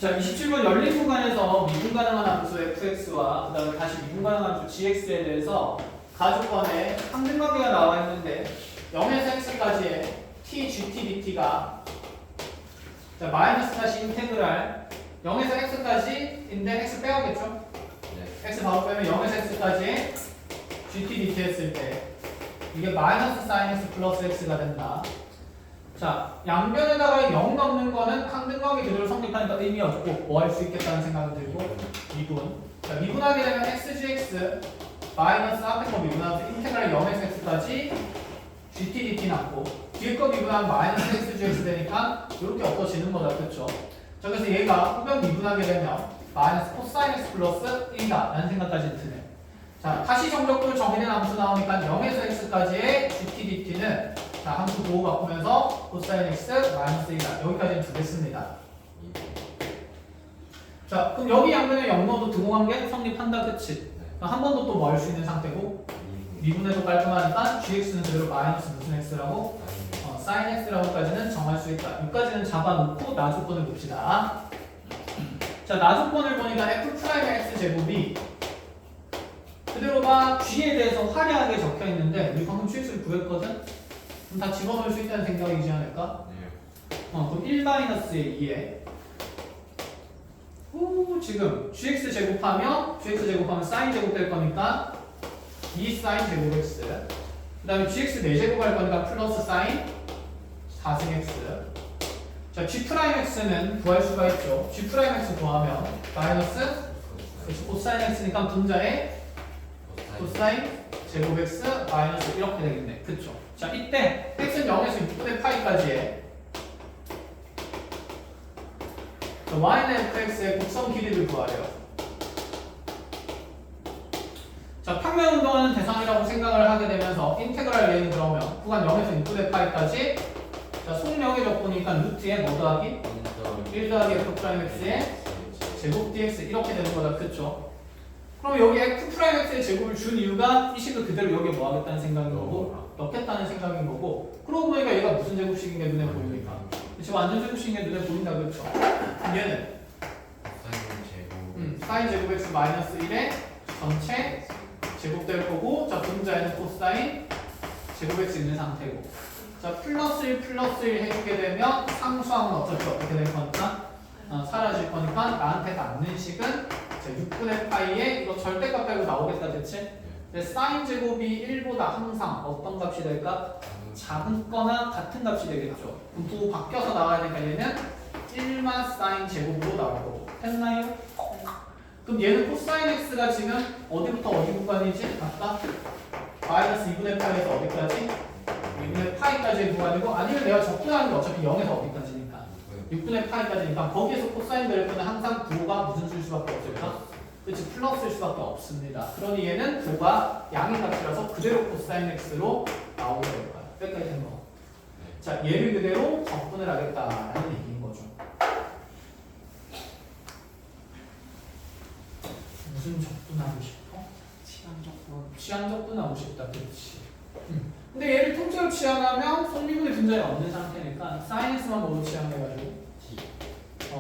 자, 27번 열린 구간에서 미분가능한 함수 fx와 그 다음에 다시 미분가능한 함수 gx에 대해서 가족번에 상등관계가 나와 있는데 0에서 x까지의 t, gt, dt가 자, 마이너스 다시 인테그랄 0에서 x까지인데 x 빼야겠죠? 네. x 바로 빼면 0에서 x까지 gt, dt 했을 때 이게 마이너스 sin x 플러스 x가 된다. 자, 양변에다가 0 넣는 거는 항등각이 그대로 성립하니까 의미 없고 뭐 할 수 있겠다는 생각이 들고 미분. 자, 미분하게 되면 xgx 마이너스 앞에 거 미분하면서 인테그랄 0에서 x까지 gt dt 남고 뒤에 거 미분하면 마이너스 xgx 되니까 이렇게 엎어지는 거다. 그렇죠? 자, 그래서 얘가 후변 미분하게 되면 마이너스 코사인 x 플러스 1이다 라는 생각까지 드네. 자, 다시 정적분 정의된 함수 나오니까 0에서 x까지의 gt dt는 자, 함수 보호 바꾸면서 코사인 x 마이너스 1이다. 여기까지는 주겠습니다. 자, 그럼 여기 양변에 0 넣어도 등호관계 성립한다. 그치? 한 번 더 또 뭐 할 수 있는 상태고 미분해도 깔끔하니까 gx는 그대로 마이너스 무슨 x라고? sin x라고까지는 정할 수 있다. 여기까지는 잡아놓고 나조건을 봅시다. 자, 나조건을 보니까 f'의 x제곱이 그대로가 g에 대해서 화려하게 적혀 있는데 우리 방금 gx를 구했거든? 그럼 다 집어넣을 수 있다는 생각이지 않을까? 그럼 1-2에 지금 gx 제곱하면 sin 제곱 될 거니까 2 sin 제곱 x 그 다음에 gx 4제곱 할 거니까 플러스 sin 4승 x 자, g'x는 구할 수가 있죠. g'x 구하면 마이너스 코사인 x니까 분자에 코사인 제곱 x 마이너스 이렇게 되겠네. 그쵸? 자, 이때 x는 0에서 6분의 파이까지의 y는 fx의 곡선 길이를 구하래요. 자, 평면 운동하는 대상이라고 생각을 하게 되면서 인테그랄 얘는 그러면 구간 0에서 6분의 파이까지 자, 속력의 적분이니까 루트에 뭐 더하기? 1 더하기 f'x의 제곱 dx 이렇게 되는 거다. 그쵸? 그럼 여기 f'x의 제곱을 준 이유가 이 식을 그대로 여기에 뭐 하겠다는 생각인 거고 넣겠다는 생각인 거고 그러고 보니까 얘가 무슨 제곱식인 게 눈에 보이니까 지금 완전 제곱식인 게 눈에 보인다. 그렇죠? 얘는 sin 제곱 x 마이너스 1의 전체 제곱 될 거고 자, 분자에는 코사인 제곱 x 있는 상태고 자, 플러스 1 플러스 1 해주게 되면 상수항은 어떻게 될 거니까 사라질 거니까 나한테 남는 식은 자, 6분의 파이에 이거 절대값 빼고 나오겠다. 대체? 근데 sin 제곱이 1보다 항상 어떤 값이 될까? 작은 거나 같은 값이 되겠죠. 그럼 또 바뀌어서 나와야 되니까 얘는 1만 sin 제곱으로 나올 거고 됐나요? 그럼 얘는 코사인 x가 지금 어디부터 어디 구간이지? 아까 마이너스 2분의 파이에서 어디까지? 2분의 파이까지의 구간이고 아니면 내가 접근하는 게 어차피 0에서 어디까지니까 6분의 파이까지니까 거기에서 코사인 베르트는 항상 부호가 무슨 수일 수밖에 없을까? 그렇지, 플러스일 수밖에 없습니다. 그러니 얘는 부호가 양의 값이라서 그대로 코사인 x로 나오게 될 거야. 여기까지 된 거. 자, 얘를 그대로 적분을 하겠다라는 얘기인 거죠. 무슨 적분하고 싶어? 치환 적분하고 싶다. 그렇지. 근데 얘를 통째로 치환하면 속미분의 분자에 없는 상태니까 sin x만 뭐로 치환해가지고 T.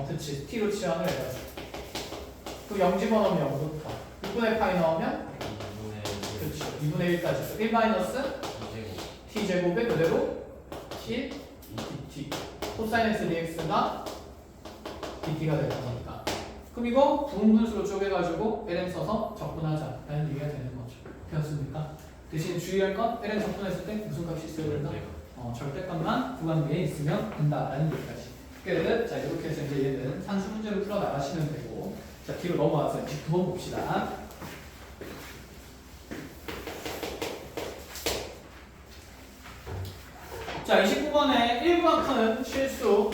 그치. t로 치환을 해가지고 그 0 집어넣으면 0부터 6분의 파이 넣으면 그렇죠. 2분의 1까지 1 마이너스 t제곱에 그대로 1 dt 코사인 x dx가 dt가 되는 거니까 그럼 이거 부분분수로 쪼개가지고 ln 써서 적분하자 라는 얘기가 되는 거죠. 되었습니까? 대신 주의할 건 ln 적분했을 때 무슨 값이 있어야 된다? 절대값만 구간 내에 있으면 된다라는 얘기까지. 그래서 자, 이렇게 해서 이제 얘는 산수 문제를 풀어 나가시면 되고 자, 뒤로 넘어와서 이제 9번 봅시다. 자, 29번에 1보다 큰 실수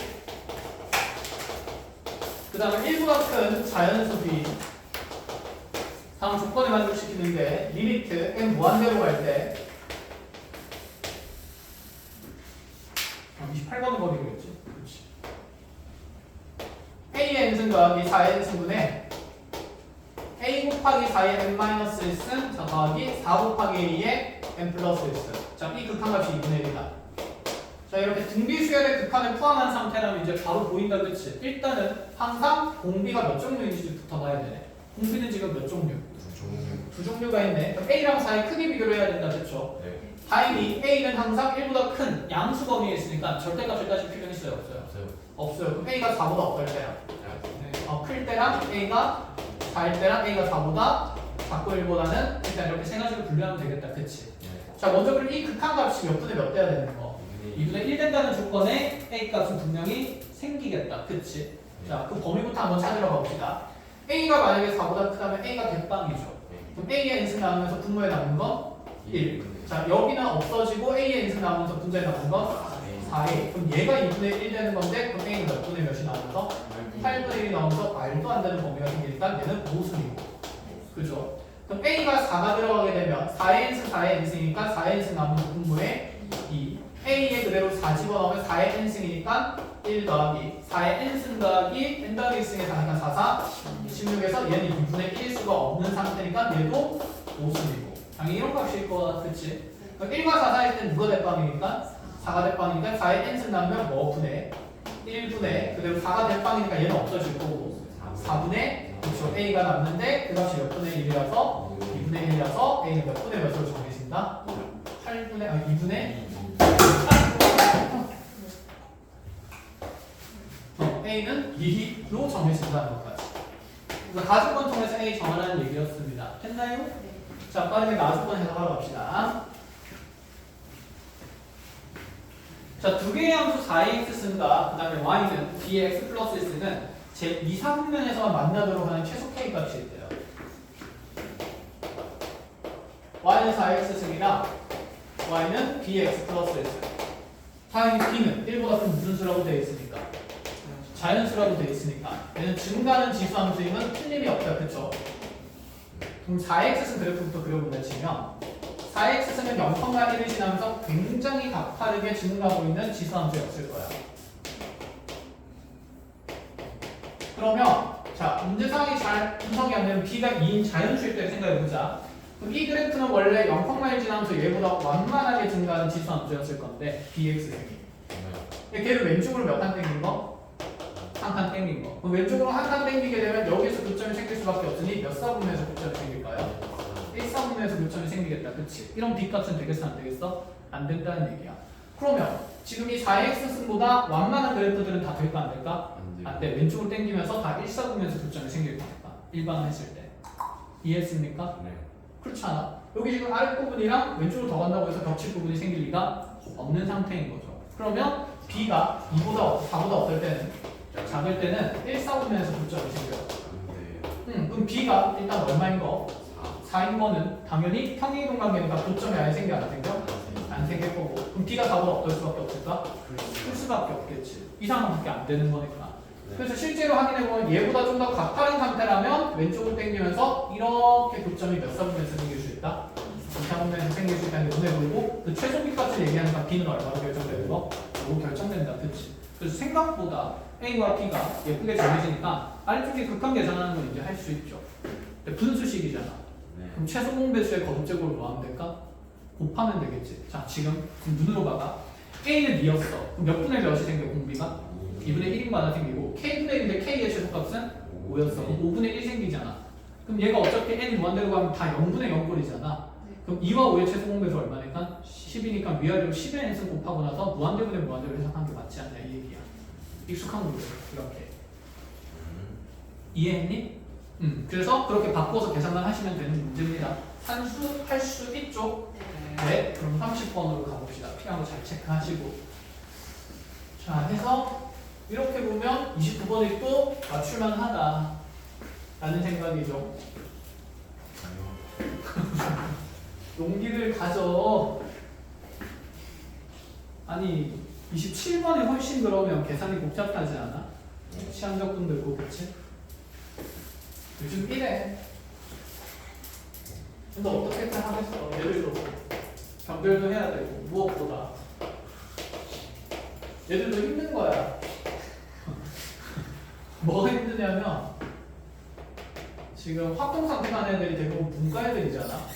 그 다음에 1보다 큰 자연수 B 다음 조건에 만족시키는데 리미트 n 무한대로 갈 때 28번은 버리겠지. 그렇지. A의 n승 더하기 4의 n승분에 A 곱하기 4의 n-1승 더하기 4 곱하기 A의 n 플러스 1승 자, 이 극한값이 2분의 1이다. 자, 자, 이렇게 등비수열의 극한을 포함한 상태라면 이제 바로 보인다, 그치? 일단은 항상 공비가 몇 종류인지부터 봐야 되네. 공비는 지금 몇 종류? 두 종류가 있네. 그럼 A랑 4의 크기 비교를 해야 된다, 그쵸? 네. 다행히 A는 항상 1보다 큰 양수 범위에 있으니까 절대값을 따질 필요는 있어요, 없어요? 없어요. 없어요. 그럼 A가 4보다 어떨 때야? 클 때랑 A가 4일 때랑 A가 4보다 작고 1보다는 일단 이렇게 세 가지로 분류하면 되겠다, 그치? 자, 먼저 그럼 이 극한값이 몇 분의 몇 돼야 되는 거? 2분의 1 된다는 조건에 A 값은 분명히 생기겠다, 그치? 자, 그 범위부터 한번 찾으러 가봅시다. A가 만약에 4보다 크다면 A가 대빵이죠. 그럼 A의 인승 나오면서 분모에 남은 건 1. 자, 여기는 없어지고 A의 인승 나오면서 분자에 남은 건 4A. 그럼 얘가 2분의 1 되는 건데 그럼 A는 몇 분의 몇이 나오면서 8분의 1이 나오면서 말도 안 되는 범위가 생기니까 얘는 모순이고. 그죠? 그럼 A가 4가 들어가게 되면 4의 인승 4의 인승이니까 4의 인승 나오면서 분모에 2. A에 그대로 4 집어넣으면 4의 n승이니까 1 더하기 4의 n승 더하기 n 더하기 1승에 4니까 4, 4, 16에서 얘는 2분의 1일 수가 없는 상태니까 얘도 모순이고. 당연히 이런 값일 거야, 그치? 그럼 1과 4 사이일 땐 누가 대빵이니까? 4가 대빵이니까 4의 n승 나오면 뭐 분의 1분의 그대로 4가 대빵이니까 얘는 없어질 거고 4분의 그렇죠. A가 남는데 그 값이 몇 분의 1이라서 2분의 1이라서 A는 몇 분의 몇으로 정해진다? 2분의 A는 2로 정해진다는 것까지. 그래서 가중권 통해서 A 정하라는 얘기였습니다. 했나요? 자, 빠르게 가중권 해석하러 갑시다. 자, 두 개의 함수 4ax승과 그 다음에 y는 b의 x 플러스 1승은 제 2, 3분면에서만 만나도록 하는 최소 k 값이 있대요. y는 4x승이라 y는 b의 x 플러스 1승. 당연히 b는 1보다 큰 무슨 수라고 되어 있으니까 자연수라고 되어 있으니까 얘는 증가하는 지수함수임은 틀림이 없다, 그쵸? 그럼 4x승 그래프부터 그려본다 치면 4x승은 0,1을 지나면서 굉장히 가파르게 증가하고 있는 지수함수였을 거야. 그러면 자, 문제 상황이 잘 분석이 안 되면 b가 2인 자연수일 때 생각해보자. 그럼 이 그래프는 원래 0,1 지나면서 얘보다 완만하게 증가하는 지수함수였을 건데 bx승이 걔를 왼쪽으로 몇 칸 땡긴 거? 한 칸 땡긴 거. 그럼 왼쪽으로 한 칸 땡기게 되면 여기서 교점이 생길 수밖에 없으니 몇 사분면에서 교점이 생길까요? 1사분면에서 교점이 생기겠다. 그치? 이런 b값은 되겠어 안 되겠어? 안 된다는 얘기야. 그러면 지금 이 4x승보다 완만한 그래프들은 다 될까 안 될까? 안 돼. 왼쪽으로 땡기면서 다 1사분면에서 교점이 생길 거니까. 일반화했을 때. 이해했습니까? 네. 그렇지 않아. 여기 지금 아랫부분이랑 왼쪽으로 더 간다고 해서 겹칠 부분이 생길 리가 없는 상태인 거죠. 그러면 b가 2보다 4보다 어떨 때는? 작을 때는 1사분면에서 교점이 생겨요. 그럼 b가 일단 얼마인 거? 4인 거는 당연히 평행이동 관계니까 교점이 아예 생겨 안 생겨? 안 생길 거고. 그럼 b가 4보다 어떨 수밖에 없을까? 클 수밖에 없겠지. 이 상황밖에 안 되는 거니까. 그래서 실제로 확인해보면 얘보다 좀 더 가파른 상태라면 왼쪽으로 당기면서 이렇게 교점이 몇 사분면에서 생길 수 있다? 2사분면에서 생길 수 있다는 게 눈에 보이고 그 최소 b값을 얘기하니까 b는 얼마로 결정되는 거? 요거 결정된다. 그치? 그래서 생각보다 A와 B가 예쁘게 정해지니까 아래쪽에 극한 계산하는 건 이제 할 수 있죠. 근데 분수식이잖아. 그럼 최소 공배수의 거듭제곱을 뭐 하면 될까? 곱하면 되겠지. 자, 지금 눈으로 봐봐. A는 2였어. 그럼 몇 분의 몇이 생겨, 공비가? 2분의 1인마다 생기고 K분의 1인데 K의 최소값은 5였어. 그럼 5분의 1 생기잖아. 그럼 얘가 어차피 N이 무한대로 가면 다 0분의 0꼴이잖아. 그럼 2와 5의 최소 공배수 얼마니까? 10이니까 위아래로 10의 n승 곱하고 나서 무한대분의 무한대로 해석한 게 맞지 않냐 이 얘기야. 익숙한 거죠. 이렇게. 이해했니? 그래서 그렇게 바꿔서 계산만 하시면 되는 문제입니다. 산수 할 수 있죠? 네. 그럼 30번으로 가봅시다. 필요한 거 잘 체크하시고. 자, 해서 이렇게 보면 29번이 또 맞출만 하다 라는 생각이죠. 용기를 가져. 아니 27번이 훨씬 그러면 계산이 복잡하지 않아? 시한적분 들고 그치? 요즘 이래. 근데 어떻게든 하겠어. 예를 들어 변별도 해야 되고 무엇보다 얘들도 힘든 거야. 뭐가 힘드냐면 지금 활동 선택한 애들이 대부분 문과 애들이잖아.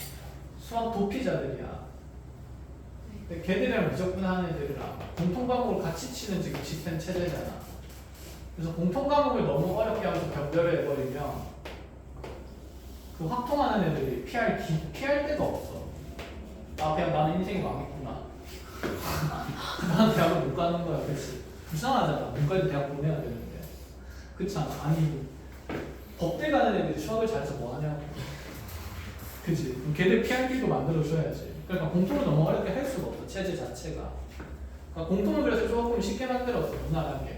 수학 도피자들이야. 근데 걔들이랑 미적분하는 애들이랑 공통 과목을 같이 치는 지금 시스템 체제잖아. 그래서 공통 과목을 너무 어렵게 하면서 변별을 해버리면 그 확통하는 애들이 피할 데가 없어. 아 그냥 나는 인생이 망했구나. 나는 대학을 못 가는 거야, 그렇지? 불쌍하잖아. 문과에도 대학 보내야 되는데. 그렇잖아. 아니 법대 가는 애들이 수학을 잘해서 뭐 하냐고. 그치? 그럼 걔들 피할 길도 만들어줘야지. 그러니까 공통을 너무 어렵게 할 수가 없어, 체제 자체가. 그러니까 공통을 그래서 조금 쉽게 만들었어, 무난하게.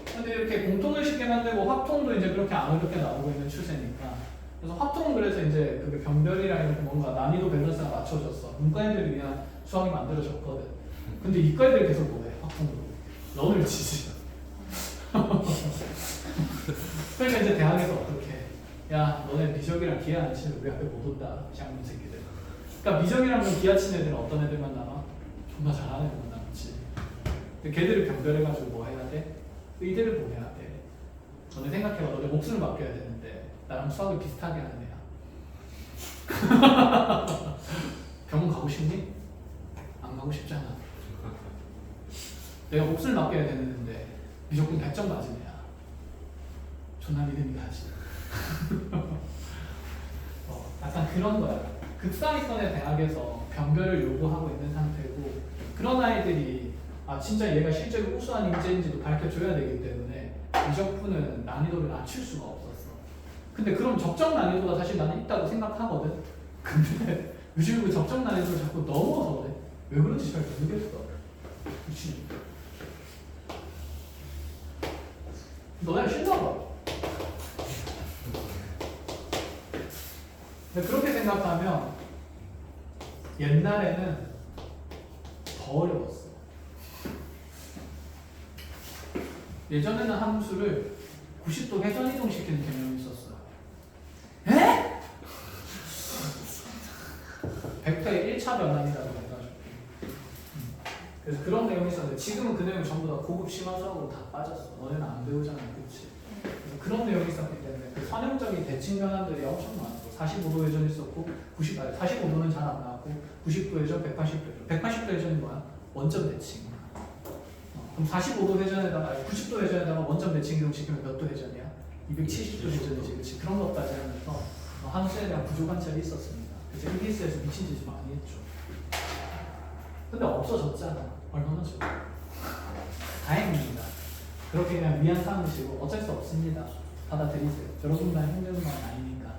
근데 이렇게 공통을 쉽게 만들고 확통도 이제 그렇게 안 어렵게 나오고 있는 추세니까. 그래서 확통은 그래서 이제 그게 변별이랑 이렇게 뭔가 난이도 밸런스가 맞춰졌어. 문과 애들이 그냥 수학이 만들어졌거든. 근데 이과 애들이 계속 뭐해, 확통으로. 런을 치지. 그러니까 이제 대학에서 어떻게 야 너네 미적이랑 기하 안 치면 우리 앞에 못 온다 쌍문 새끼들. 그러니까 미적이랑 좀 기하 치는 애들은 어떤 애들만 남아? 존나 잘하는 애들만 남지. 근데 걔들을 변별해가지고 뭐 해야 돼? 의대를 보내야 돼. 너네 생각해봐. 너네 목숨을 맡겨야 되는데 나랑 수학을 비슷하게 하는 애야. 병원 가고 싶니? 안 가고 싶잖아. 내가 목숨을 맡겨야 되는데 미적분 100점 맞은 애야. 존나 믿음이 가지. 약간 그런 거야. 극상위권의 대학에서 변별을 요구하고 있는 상태고, 그런 아이들이 아 진짜 얘가 실제로 우수한 인재인지도 밝혀줘야 되기 때문에 미적분은 난이도를 낮출 수가 없었어. 근데 그럼 적정 난이도가 사실 나는 있다고 생각하거든. 근데 요즘 그 적정 난이도를 자꾸 넘어서 그래. 왜 그런지 잘 모르겠어. 그치? 너네 싫나 봐. 근데 그렇게 생각하면 옛날에는 더 어려웠어. 예전에는 함수를 90도 회전 이동시키는 개념이 있었어요. 에? 벡터의 1차 변환이라고 해가지고. 그래서 그런 내용이 있었는데 지금은 그 내용이 전부 다 고급 심화 수학으로 다 빠졌어. 너네는 안 배우잖아, 그렇지? 그래서 그런 내용이 있었기 때문에 그 선형적인 대칭 변환들이 엄청 많았고 45도 회전 있었고 45도는 잘 안 나왔고 90도 회전, 180도 회전. 180도 회전이 뭐야? 원점 대칭. 그럼 45도 회전에다가 90도 회전에다가 원점 대칭 이동시키면 몇 도 회전이야? 270도 회전이지, 그렇지? 그런 것까지 하면서 함수에 대한 부족한 점이 있었습니다. 그래서 EBS에서 미친 짓이 많이 했죠. 근데 없어졌잖아. 얼마나 좋아. 다행입니다. 그렇게 그냥 미안 삼으시고 어쩔 수 없습니다. 받아들이세요. 여러분만 힘든 건 아니니까.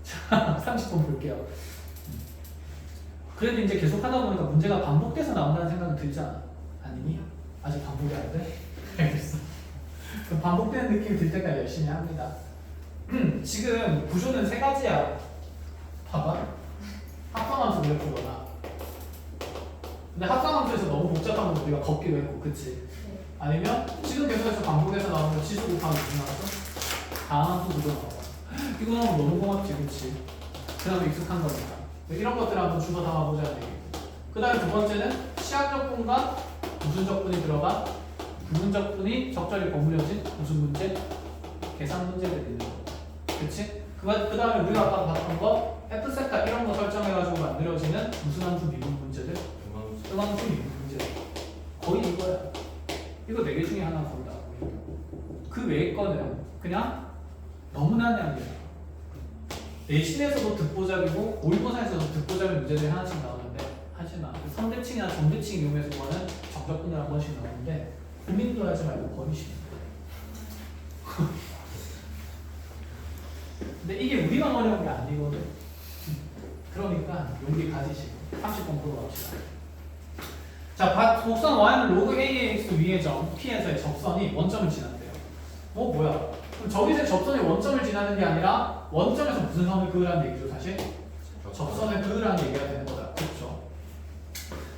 자, 30분 볼게요. 그래도 이제 계속 하다 보니까 문제가 반복돼서 나온다는 생각은 들지 않아? 아니니? 아직 반복이 안 돼? 알겠어. 그럼 반복되는 느낌이 들 때까지 열심히 합니다. 지금 구조는 세 가지야. 봐봐. 합성함수 그래프거나. 근데 합성함수에서 너무 복잡한 건 우리가 걷기로 했고, 그치? 아니면 지금 계속해서 반복해서 나오는 지수 곱하기 무슨 나왔어? 다함수 구조 나와. 이거 나오면 너무 고맙지, 그치? 그 다음에 익숙한 거니까. 이런 것들을 한번 주워 담아보자는 얘기고. 그 다음에 두 번째는 시학적 분과 무슨적 분이 들어가 부분적 분이 적절히 버무려진 무슨 문제? 계산 문제를 내는 거. 그치? 그 다음에 우리가 아까 봤던 거 F세타 이런 거 설정해가지고 만들어지는 무슨 함수 미분 문제들? 음함수 미분 문제들. 거의 이거야. 이거 4개 중에 하나 거의 다. 그 외의 거는 그냥 너무나 그냥 내신에서도 듣보잡이고 모의고사에서도 듣보잡이 문제들이 하나씩 나오는데 하지마. 선대칭이나 점대칭 이용해서 보면 정적분을 한 번씩 나오는데 고민도 하지 말고 버리시면 돼요. 근데 이게 우리만 어려운 게 아니거든. 그러니까 용기 가지시고 30번 보러 갑시다. 자, 곡선 y는 로그 ax 위의 점 p에서의 접선이 원점을 지난대요. 뭐야? 그럼 저기서 접선이 원점을 지나는 게 아니라 원점에서 무슨 선을 그으라는 얘기죠, 사실? 접선을 그으라는 얘기가 되는 거다. 그렇죠?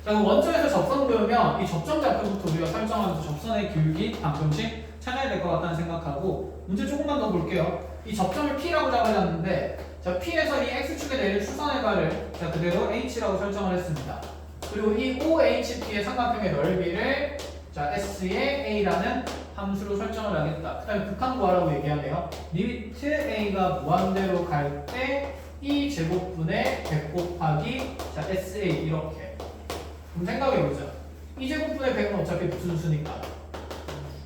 자, 그럼 원점에서 접선 그으면 이 접점 좌표부터 우리가 설정하면서 접선의 길기 방정식 찾아야 될 것 같다는 생각하고 문제 조금만 더 볼게요. 이 접점을 P라고 잡아놨는데 자, P에서 이 X축에 내릴 추선의 가를 자, 그대로 H라고 설정을 했습니다. 그리고 이 OHP의 삼각형의 넓이를 자, S의 A라는 함수로 설정을 하겠다. 그 다음에 극한 구하라고 얘기하네요. 리미트 A가 무한대로 갈 때 E 제곱분의 100 곱하기 자 SA 이렇게. 그럼 생각해보자. E 제곱분의 100은 어차피 무슨 수니까?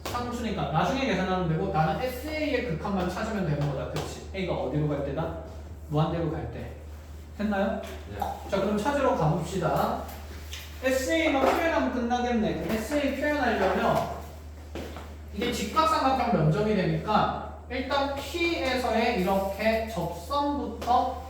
상수니까 나중에 계산하면 되고 나는 SA의 극한만 찾으면 되는 거다. 그치? A가 어디로 갈 때다? 무한대로 갈 때. 됐나요? 네. 자 그럼 찾으러 가봅시다. SA만 표현하면 끝나겠네. 그럼 SA 표현하려면 이게 직각삼각형 면적이 되니까 일단 P에서의 이렇게 접선부터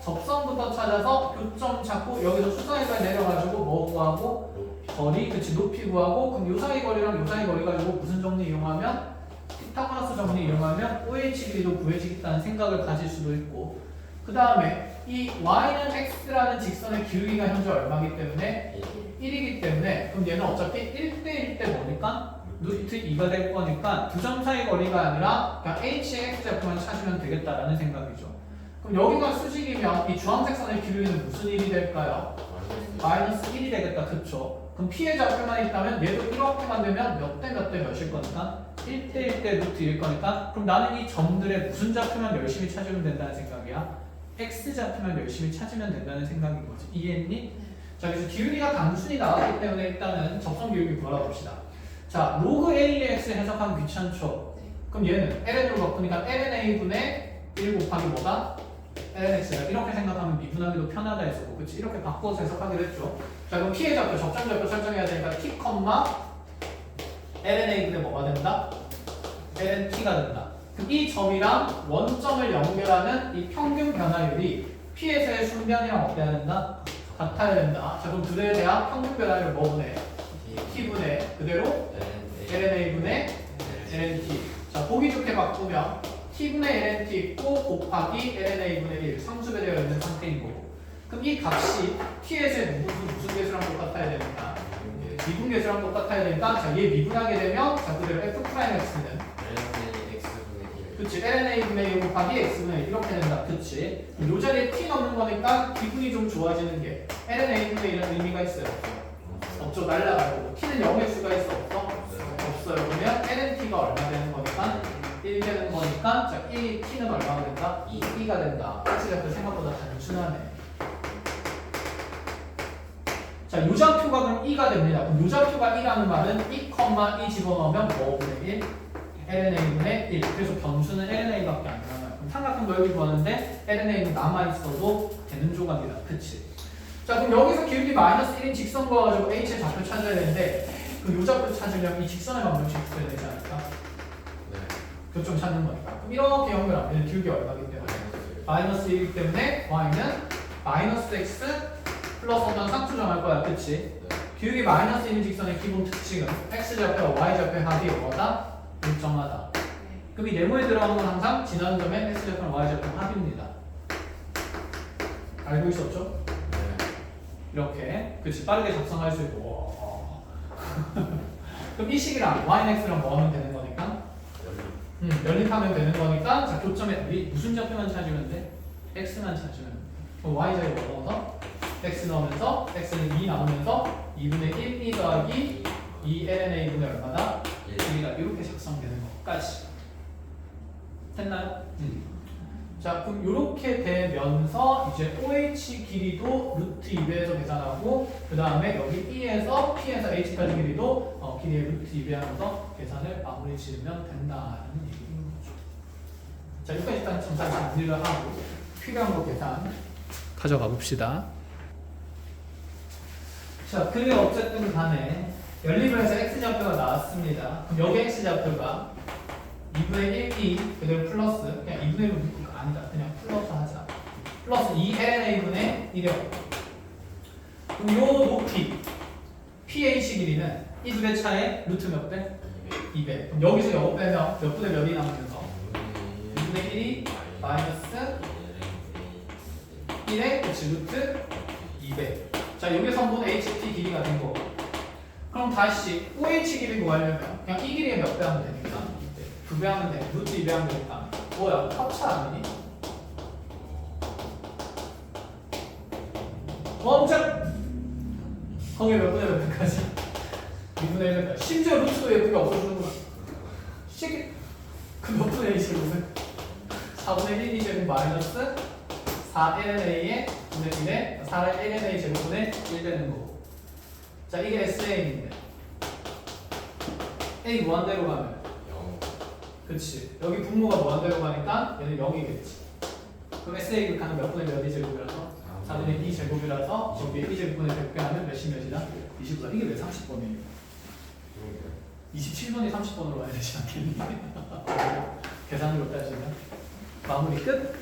찾아서 교점 찾고 여기서 수선에까지 내려가지고 뭐 구하고 거리, 그치 높이 구하고 그럼 요 사이 거리랑 요 사이 거리 가지고 무슨 정리 이용하면 피타고라스 정리 이용하면 OH 길이도 구해지겠다는 생각을 가질 수도 있고 그 다음에 이 y는 x라는 직선의 기울기가 현재 얼마기 때문에 1이기 때문에 그럼 얘는 어차피 1대1 때 뭐니까? 루트 2가 될 거니까 두 점 사이 거리가 아니라 그냥 h의 x좌표만 찾으면 되겠다라는 생각이죠. 그럼 여기가 수직이면 이 주황색 선의 기울기는 무슨 1이 될까요? 마이너스 1이 되겠다. 그쵸? 그럼 p의 좌표만 있다면 얘도 이렇게만 되면 몇 대 몇 대 몇일 거니까 1대 1대 루트 1일 거니까 그럼 나는 이 점들의 무슨 좌표만 열심히 찾으면 된다는 생각이야? x 좌표만 열심히 찾으면 된다는 생각인 거지. 이해했니? 자 그래서 기울기가 단순히 나왔기 때문에 일단은 접선 기울기 구하러 봅시다. 자 로그 a의 x 해석하면 귀찮죠? 그럼 얘는 ln으로 바꾸니까 lna분의 1 곱하기 뭐가? lnx가 이렇게 생각하면 미분하기도 편하다 했었고 그치? 이렇게 바꿔서 해석하기로 했죠. 자 그럼 p의 좌표, 접점 좌표 설정해야 되니까 t, lna분의 뭐가 된다? lnt가 된다. 그럼 이 점이랑 원점을 연결하는 이 평균 변화율이 p에서의 순변이랑 어때야 된다? 같아야 된다. 자 그럼 둘에 대한 평균 변화율 뭐분의? t분의 그대로 lna분의 lnt. 자 보기 좋게 바꾸면 t분의 lnt 있고 곱하기 lna분의 1 상수배되어 있는 상태인 거고 그럼 이 값이 t에서의 무슨 계수랑 똑같아야 되니까 미분 계수랑 똑같아야 되니까 자 얘 미분하게 되면 자 그대로 f'x는 그치 lna분의 1 곱하기 x분의 1 이렇게 된다. 그치 요 자리에 t 넣는 거니까 기분이 좀 좋아지는 게 lna분의 1은 의미가 있어요? 없죠. 날라가고 t는 0의 수가 있어? 없어? 없어요. 그러면 lnt가 얼마 되는 거니까? 1 되는 거니까 자 t는 얼마가 된다? 2가 된다. x좌표 생각보다 단순하네. 자 요 좌표가 그럼 2가 됩니다. 그럼 요 좌표가 2라는 말은 2, 2 집어넣으면 뭐분의 1? lna분의 1. 그래서 변수는 lna밖에 안 남아요. 그럼 삼각형 넓이 구하는데 lna는 남아있어도 되는 조각이다. 그치? 자 그럼 여기서 기울기 마이너스 1인 직선 구해가지고 h의 좌표 찾아야 되는데 그럼 요 좌표 찾으려면 이 직선의 방정식 써야 되지 않을까? 네. 교점 찾는 거니까. 그럼 이렇게 연결하면 기울기 얼마기 때문에? 마이너스 1이기 때문에 y는 마이너스 x 플러스 어떤 상수 정할 거야. 그치? 네. 기울기 마이너스 1인 직선의 기본 특징은 x좌표와 y좌표의 합이 뭐다? 일정하다. 그럼 이 네모에 들어가는 건 항상 지나는 점의 x좌표랑 y좌표 합입니다. 알고 있었죠? 네. 이렇게 그치 빠르게 작성할 수 있고 그럼 이 식이랑 y는 x랑 뭐 하면 되는 거니까? 연립하면 되는 거니까 자 교점에 무슨 좌표만 찾으면 돼? x만 찾으면 돼. 그럼 y좌표 넣어서 x 넣으면서 x는 2 남으면서 2분의 1 2 더하기 2 lna분의 얼마다? 1이다. 이렇게 작성되는 것까지 됐나요? 자 그럼 이렇게 되면서 이제 OH 길이도 루트 2배에서 계산하고 그 다음에 여기 E에서 P에서 H까지 길이도 길이의 루트 2배 하면서 계산을 마무리 지으면 된다는 얘기인 거죠. 자 여기까지 일단 잠깐 정리를 하고 필요한 거 계산 가져가 봅시다. 자 그게 어쨌든 간에 연립을 해서 X좌표가 나왔습니다. 그럼 여기 X좌표가 2분의 1, 2 그대로 플러스 그냥 2분의 1은 아니다. 그냥 플러스 하자. 플러스 2lna분의 1이요. 그럼 요 높이 pH 길이는 이 두 배 차에 루트 몇 배? 2배. 그럼 여기서 이거 빼면 몇 분의 몇이 남으면서 2분의 1이 마이너스 1의 그치 루트 2배. 자 여기 성분 HT 길이가 된 거고. 그럼 다시 OH 길이 구하려면 그냥 이 길이에 몇 배 하면 되니까 2배 하면 돼. 루트 2배 하면 되니까 뭐야? 합차 아니니? 멈춰! 거기 몇 분의 몇 배까지? 2분의 1배까지. 심지어 루트도 예쁘게 없어주는구나. 그 몇 분의 1제곱은? 4분의 1 2제곱 마이너스 4lna의 분의 1에 4lna 제곱분의 1 되는 거고. 자, 이게 SA인데 A 무한대로 가면 그치. 여기 분모가 무한대로 가니까 얘는 0이겠지. 그럼 SA 극한은 몇 분의 몇이 제곱이라서? 4분의 2 제곱이라서 여기에 2 제곱분의 100배 하면 몇이 몇이다? 24. 이게 왜 30번이에요? 27번이 30번으로 와야 되지 않겠니? 계산으로 따지면 마무리 끝?